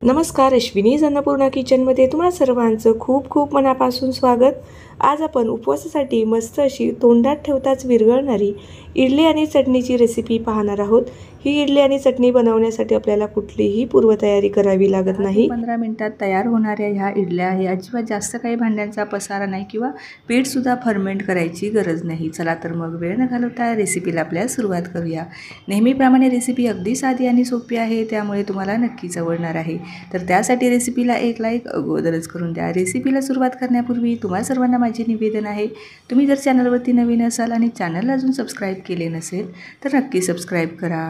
नमस्कार, अश्विनी अन्नपूर्णा किचनमध्ये तुम्हा सर्वांचं खूप खूप मनापासून स्वागत। आज आपण उपवासासाठी मस्त अशी तोंडात ठेवताच विरघळणारी इडली आणि चटणीची रेसिपी पाहणार आहोत। ही इडली आणि चटणी बनवण्यासाठी आपल्याला कुठलीही पूर्वतयारी करावी लागत नाही। 15 मिनिटात तयार होणाऱ्या ह्या इडल्या आहे। अजिबात जास्त काही भांड्यांचा पसारा नाही किंवा पीठ सुद्धा फर्मेंट करायची गरज नाही। चला तर मग वेळ न घालवता रेसिपीला आपल्या सुरुवात करूया। नेहमीप्रमाणे रेसिपी अगदी साधी आणि सोपी आहे, त्यामुळे तुम्हाला नक्कीच आवडणार आहे। तर त्यासाठी रेसिपीला एक लाईक अगोदरच करून द्या। रेसिपीला सुरुवात करण्यापूर्वी तुम्हा सर्वांना माझे निवेदन आहे, तुम्ही जर चॅनलवरती नवीन असाल आणि चॅनलला अजून सबस्क्राईब केले नसेल तर नक्की सबस्क्राईब करा।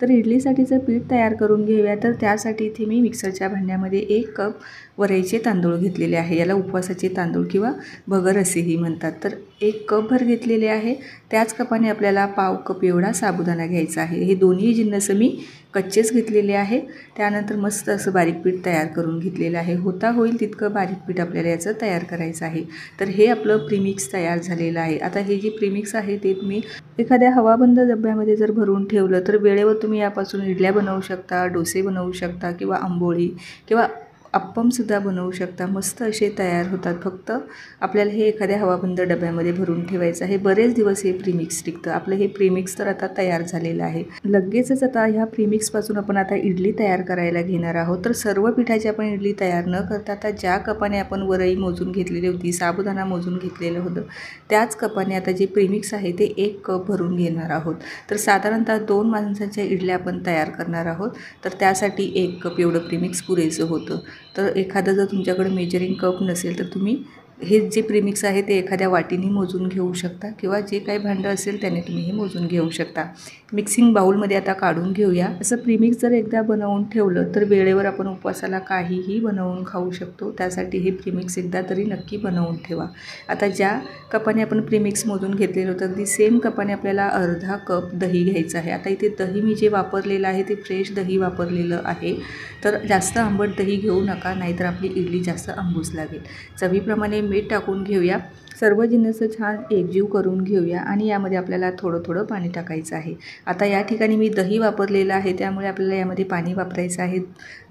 तर इडलीसाठीचं पीठ तयार करून घेऊया। तर त्यासाठी इथे मी मिक्सरच्या भांड्यामध्ये 1 कप वरईचे तांदूळ घेतलेले आहे। याला उपवासाचे तांदूळ किंवा भगर असेही म्हणतात। तर 1 कप भर घेतलेले आहे। त्याच कपाने आपल्याला पाव कप एवढा साबुदाणा घ्यायचा आहे। हे दोन्ही जिन्नस मी कच्चेच घेतलेले आहे। त्यानंतर मस्त असं बारीक पीठ तयार करून घेतलेलं आहे। होता होईल तितकं बारीक पीठ आपल्याला याचं तयार करायचं आहे। तर हे आपलं प्रीमिक्स तयार झालेलं आहे। आता हे जे प्रीमिक्स आहे ते तुम्ही एखाद्या हवाबंद डब्यामध्ये जर भरून ठेवलं तर वेळेवर तुम्ही यापासून इडल्या बनवू शकता, डोसे बनवू शकता किंवा आंबोळी किंवा अप्पमसुद्धा बनवू शकता। मस्त असे तयार होतात। फक्त आपल्याला हे एखाद्या हवाबंद डब्यामध्ये भरून ठेवायचं आहे। बरेच दिवस हे प्रीमिक्स टिकतं। आपलं हे प्रीमिक्स तर आता तयार झालेलं आहे। लगेचच आता ह्या प्रीमिक्सपासून आपण आता इडली तयार करायला घेणार आहोत। तर सर्व पिठाची आपण इडली तयार न करता आता ज्या कपाने आपण वरई मोजून घेतलेली होती, साबुदाणा मोजून घेतलेलं होतं, त्याच कपाने आता जे प्रीमिक्स आहे ते 1 कप भरून घेणार आहोत। तर साधारणतः 2 माणसांच्या इडल्या आपण तयार करणार आहोत। तर त्यासाठी 1 कप एवढं प्रीमिक्स पुरेसं होतं। तर एखादं जर तुमच्याकडे मेजरिंग कप नसेल तर तुम्ही हे जे प्रीमिक्स आहे ते एखाद्या वाटीने मोजून घेऊ शकता किंवा जे काही भांडं असेल त्याने तुम्ही हे मोजून घेऊ शकता। मिक्सिंग बाउलमध्ये आता काढून घेऊया। असं प्रीमिक्स जर एकदा बनवून ठेवलं तर वेळेवर आपण उपवासाला काहीही बनवून खाऊ शकतो। त्यासाठी हे प्रीमिक्स एकदा तरी नक्की बनवून ठेवा। आता ज्या कपाने आपण प्रीमिक्स मोजून घेतलेलं होतं अगदी सेम कपाने आपल्याला अर्धा कप दही घ्यायचं आहे। आता इथे दही मी जे वापरलेलं आहे ते फ्रेश दही वापरलेलं आहे। तर जास्त आंबट दही घेऊ नका, नाहीतर आपली इडली जास्त आंबूस लागेल। चवीप्रमाणे मीठ टाकून घेऊया। सर्व जिन्नस छान एकजीव करून घेऊया आणि यामध्ये आपल्याला थोडं थोडं पाणी टाकायचं आहे। आता या ठिकाणी मी दही वापरलेलं आहे, त्यामुळे आपल्याला यामध्ये पाणी वापरायचं आहे।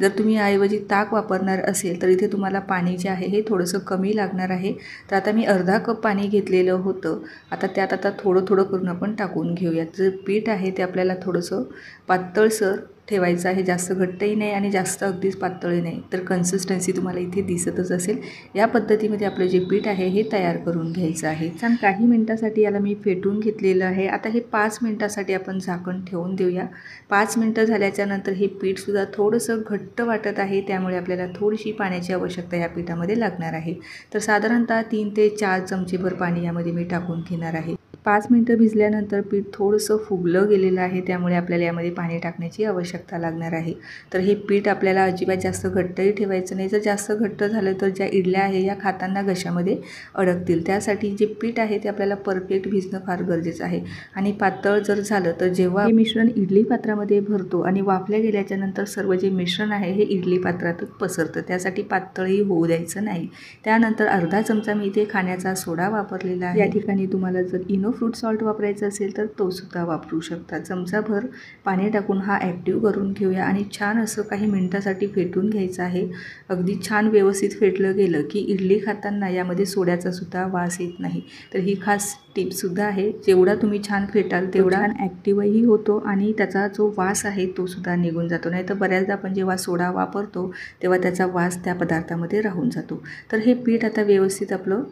जर तुम्ही याऐवजी ताक वापरणार असेल तर इथे तुम्हाला पाणी जे आहे हे थोडंसं कमी लागणार आहे। तर आता मी अर्धा कप पाणी घेतलेलं होतं। आता त्यात आता थोडं थोडं करून आपण टाकून घेऊया। जे पीठ आहे ते आपल्याला थोडंसं पातळसर ठेवायचं आहे, जास्त घट्टही नाही आणि जास्त अगदीच पातळही नाही। तर कन्सिस्टन्सी तुम्हाला इथे दिसतच असेल। या पद्धतीमध्ये आपलं जे पीठ आहे हे तयार करून घ्यायचं आहे। छान काही मिनिटासाठी याला मी फेटून घेतलेलं आहे। आता हे 5 मिनिटासाठी आपण झाकण ठेवून देऊया। 5 मिनिटं झाल्याच्या नंतर हे पीठसुद्धा थोडंसं घट्ट वाटत आहे, त्यामुळे आपल्याला थोडीशी पाण्याची आवश्यकता या पीठामध्ये लागणार आहे। तर साधारणतः 3 ते 4 चमचेभर पाणी यामध्ये मी टाकून घेणार आहे। 5 मिनिटं भिजल्यानंतर पीठ थोडंसं फुगलं गेलेलं आहे, त्यामुळे आपल्याला यामध्ये पाणी टाकण्याची आवश्यकता लागणार आहे। तर हे पीठ आपल्याला अजिबात जास्त घट्टही ठेवायचं नाही। जर जास्त घट्ट झालं तर ज्या इडल्या आहे या खाताना घशामध्ये अडकतील। त्यासाठी जे पीठ आहे ते आपल्याला परफेक्ट भिजणं फार गरजेचं आहे। आणि पातळ जर झालं तर जेव्हा हे मिश्रण इडली पात्रामध्ये भरतो आणि वाफल्या गेल्याच्या नंतर सर्व जे मिश्रण आहे हे इडली पात्रातच पसरतं, त्यासाठी पातळही होऊ द्यायचं नाही। त्यानंतर अर्धा चमचा मी इथे खाण्याचा सोडा वापरलेला आहे। या ठिकाणी तुम्हाला जर इनो फ्रूट सॉल्ट वापरायचं असेल तर तो सुद्धा वापरू शकता। चमचाभर पाणी टाकून हा ॲक्टिव्ह करून घेऊया आणि छान असं काही मिनिटासाठी फेटून घ्यायचं आहे। अगदी छान व्यवस्थित फेटलं गेलं की इडली खाताना यामध्ये सोड्याचा सुद्धा वास येत नाही। तर ही खास टिपसुद्धा आहे। जेवढा तुम्ही छान फेटाल तेवढा छान ॲक्टिव्हही होतो आणि त्याचा जो वास आहे तो सुद्धा निघून जातो। नाही तर बऱ्याचदा आपण जेव्हा सोडा वापरतो तेव्हा त्याचा वास त्या पदार्थामध्ये राहून जातो। तर हे पीठ आता व्यवस्थित आपलं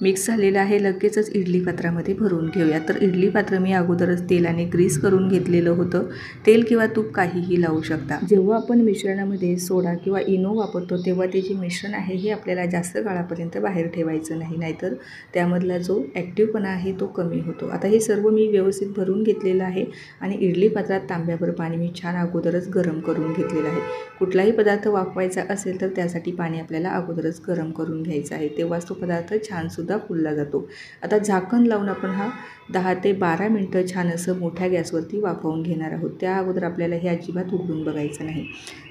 मिक्स झालेलं आहे। लगेचच इडली पात्रामध्ये भरून घेऊया। तर इडली पात्र मी अगोदरच तेलाने ग्रीस करून घेतलेलं होतं। तेल किंवा तूप काहीही लावू शकता। जेव्हा आपण मिश्रणामध्ये सोडा किंवा इनो वापरतो तेव्हा ते जे मिश्रण आहे हे आपल्याला जास्त काळापर्यंत बाहेर ठेवायचं नाही, नाहीतर त्यामधला जो ॲक्टिव्हपणा आहे तो कमी होतो। आता हे सर्व मी व्यवस्थित भरून घेतलेलं आहे आणि इडली पात्रात तांब्याभर पाणी मी छान अगोदरच गरम करून घेतलेलं आहे। कुठलाही पदार्थ वाफवायचा असेल तर त्यासाठी पाणी आपल्याला अगोदरच गरम करून घ्यायचं आहे, तेव्हाच तो पदार्थ छान सुद्धा फुलला जातो. आता झाकण लावून आपण हा 10 ते 12 मिनटं छान असं मोठ्या गॅसवरती वाफवून घेणार आहोत. त्या अगोदर आपल्याला हे अजिबात उघडून बघायचं नाही.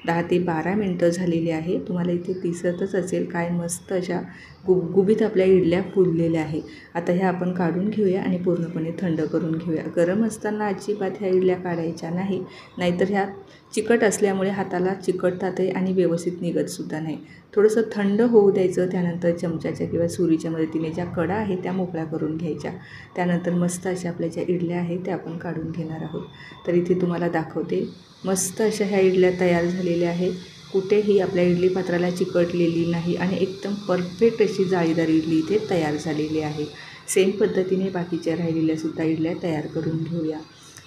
10 ते 12 मिनटं झालेली आहे. तुम्हाला इथे दिसतच असेल काय मस्त अशा गुबगुबीत आपल्या इडल्या फुललेल्या आहे. आता ह्या आपण काढून घेऊया आणि पूर्णपणे थंड करून घेऊया. गरम असताना अजिबात ह्या इडल्या काढायच्या नाही, नाहीतर ह्या चिकट असल्यामुळे हाताला चिकटतात आणि व्यवस्थित निघतसुद्धा नाही. थोडंसं थंड होऊ द्यायचं. त्यानंतर चमच्याच्या किंवा सुरीच्या मदतीने ज्या कडा आहेत त्या मोकळ्या करून घ्यायच्या. त्यानंतर मस्त अशा आपल्या ज्या इडल्या आहेत त्या आपण काढून घेणार आहोत. तर इथे तुम्हाला दाखवते, मस्त अशा ह्या इडल्या तयार झालेल्या आहेत. कुठेही आपल्या इडली पात्राला चिकटलेली नाही आणि एकदम परफेक्ट अशी जाळीदार इडली इथे तयार झालेली आहे. सेम पद्धतीने बाकीच्या राहिलेल्यासुद्धा इडल्या तयार करून घेऊया.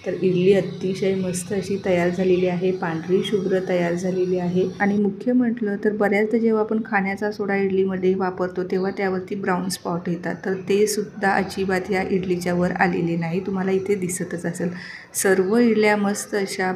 तर इडली अतिशय मस्त अशी तयार झालेली आहे, पांढरी शुभ्र तयार झालेली आहे. आणि मुख्य म्हटलं तर बऱ्याचदा जेव्हा आपण खाण्याचा सोडा इडलीमध्ये वापरतो तेव्हा त्यावरती ब्राऊन स्पॉट येतात, तर ते सुद्धा अजिबात या इडलीच्या वर आलेले नाही. तुम्हाला इथे दिसतच असेल. सर्व इडल्या मस्त अशा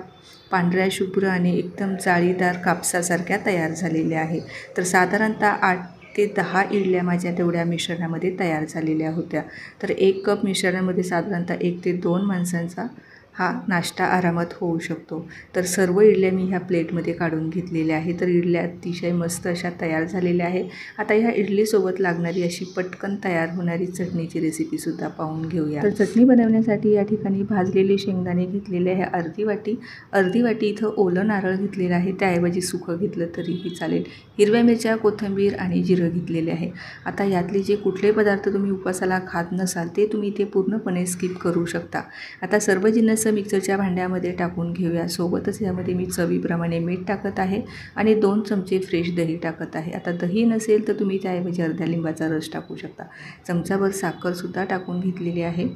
पांढऱ्या शुभ्र आणि एकदम जाळीदार कापसासारख्या तयार झालेल्या आहे. तर साधारणतः 8 ते 10 इडल्या माझ्या तेवढ्या मिश्रणामध्ये तयार झालेल्या होत्या. तर 1 कप मिश्रणामध्ये साधारणतः 1 ते 2 माणसांचा हा नाश्ता आरामात होऊ शकतो. तर सर्व इडल्या मी ह्या प्लेटमध्ये काढून घेतलेल्या आहे. तर इडल्या अतिशय मस्त अशा तयार झालेल्या आहे. आता ह्या इडलीसोबत लागणारी अशी पटकन तयार होणारी चटणीची रेसिपीसुद्धा पाहून घेऊया. तर चटणी बनवण्यासाठी या ठिकाणी भाजलेले शेंगदाणे घेतलेले आहे अर्धी वाटी इथं ओलं नारळ घेतलेलं आहे. त्याऐवजी सुकं घेतलं तरीही चालेल. हिरव्या मिरच्या, कोथिंबीर आणि जिरं घेतलेले आहे. आता यातले जे कुठले पदार्थ तुम्ही उपवासाला खात नसाल ते तुम्ही इथे पूर्णपणे स्किप करू शकता. आता सर्व जिन्नस मिक्सरच्या भांड्यामध्ये टाकून घेऊया. सोबतच यामध्ये मी चवीप्रमाणे मीठ टाकत आहे आणि 2 चमचे फ्रेश दही टाकत आहे. आता दही नसेल तर तुम्ही त्याऐवजी अर्ध्या लिंबाचा रस टाकू शकता. चमचाभर साखरसुद्धा टाकून घेतलेली आहे.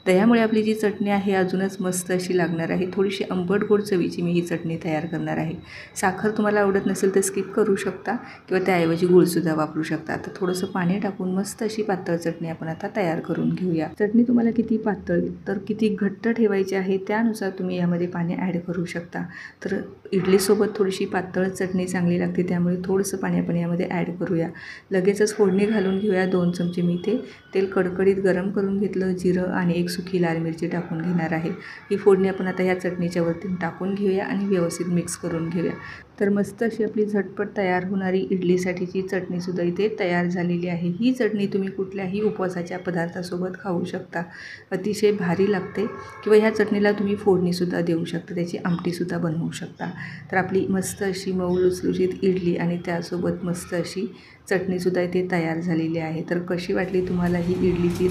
दह्यामुळे आपली जी चटणी आहे अजूनच मस्त अशी लागणार आहे. थोडीशी आंबट गोड चवीची मी ही चटणी तयार करणार आहे. साखर तुम्हाला आवडत नसेल तर स्किप करू शकता किंवा त्याऐवजी गूळसुद्धा वापरू शकता. आता थोडंसं पाणी टाकून मस्त अशी पातळ चटणी आपण आता तयार करून घेऊया. चटणी तुम्हाला किती पातळ तर किती घट्ट ठेवायची आहे त्यानुसार तुम्ही यामध्ये पाणी ॲड करू शकता. तर इडलीसोबत थोडीशी पातळ चटणी चांगली लागते, त्यामुळे थोडंसं पाणी आपण यामध्ये ॲड करूया. लगेचच फोडणी घालून घेऊया. 2 चमचे मी इथे तेल कडकडीत गरम करून घेतलं. जिरं आणि 1 सुकी लाल मिरची टाकून घेणार आहे. ही फोडणी आपण आता या चटणीच्या वरती टाकून घेऊया आणि व्यवस्थित मिक्स करून घेऊया. तर मस्त अशी आपली झटपट तयार होणारी इडलीसाठीची चटणीसुद्धा इथे तयार झालेली आहे. ही चटणी तुम्ही कुठल्याही उपवासाच्या पदार्थासोबत खाऊ शकता. अतिशय भारी लागते. किंवा ह्या चटणीला तुम्ही फोडणीसुद्धा देऊ शकता, त्याची आमटीसुद्धा बनवू शकता. तर आपली मस्त अशी मऊ लुसलुशीत इडली आणि त्यासोबत मस्त अशी चटणीसुद्धा इथे तयार झालेली आहे. तर कशी वाटली तुम्हाला ही इडलीची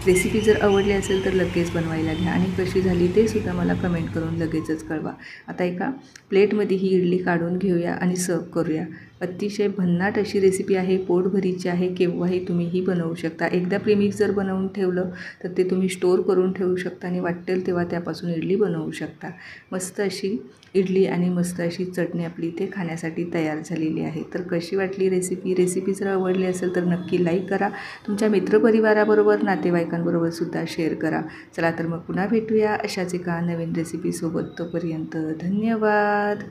रेसिपी जर आवडली असेल तर लगेच बनवायला घ्या आणि कशी झाली ते सुद्धा मला कमेंट करून लगेचच कळवा. आता एका प्लेटमध्ये ही इडली काढून घेऊया आणि सर्व करूया. अतिशय भन्नाट अशी रेसिपी आहे, पोटभरीची आहे. केव्हाही तुम्ही ही बनवू शकता. एकदा प्रीमिक्स जर बनवून ठेवलं तर ते तुम्ही स्टोअर करून ठेवू शकता आणि वाटेल तेव्हा त्यापासून इडली बनवू शकता. मस्त अशी इडली आणि मस्त अशी चटणी आपली इथे खाण्यासाठी तयार झालेली आहे. तर कशी वाटली रेसिपी जर आवडली असेल तर नक्की लाईक करा. तुमच्या मित्रपरिवाराबरोबर नातेवाईकांबरोबर सुद्धा शेअर करा. चला तर मग पुन्हा भेटूया अशाच एका नवीन रेसिपीसोबत. तोपर्यंत धन्यवाद.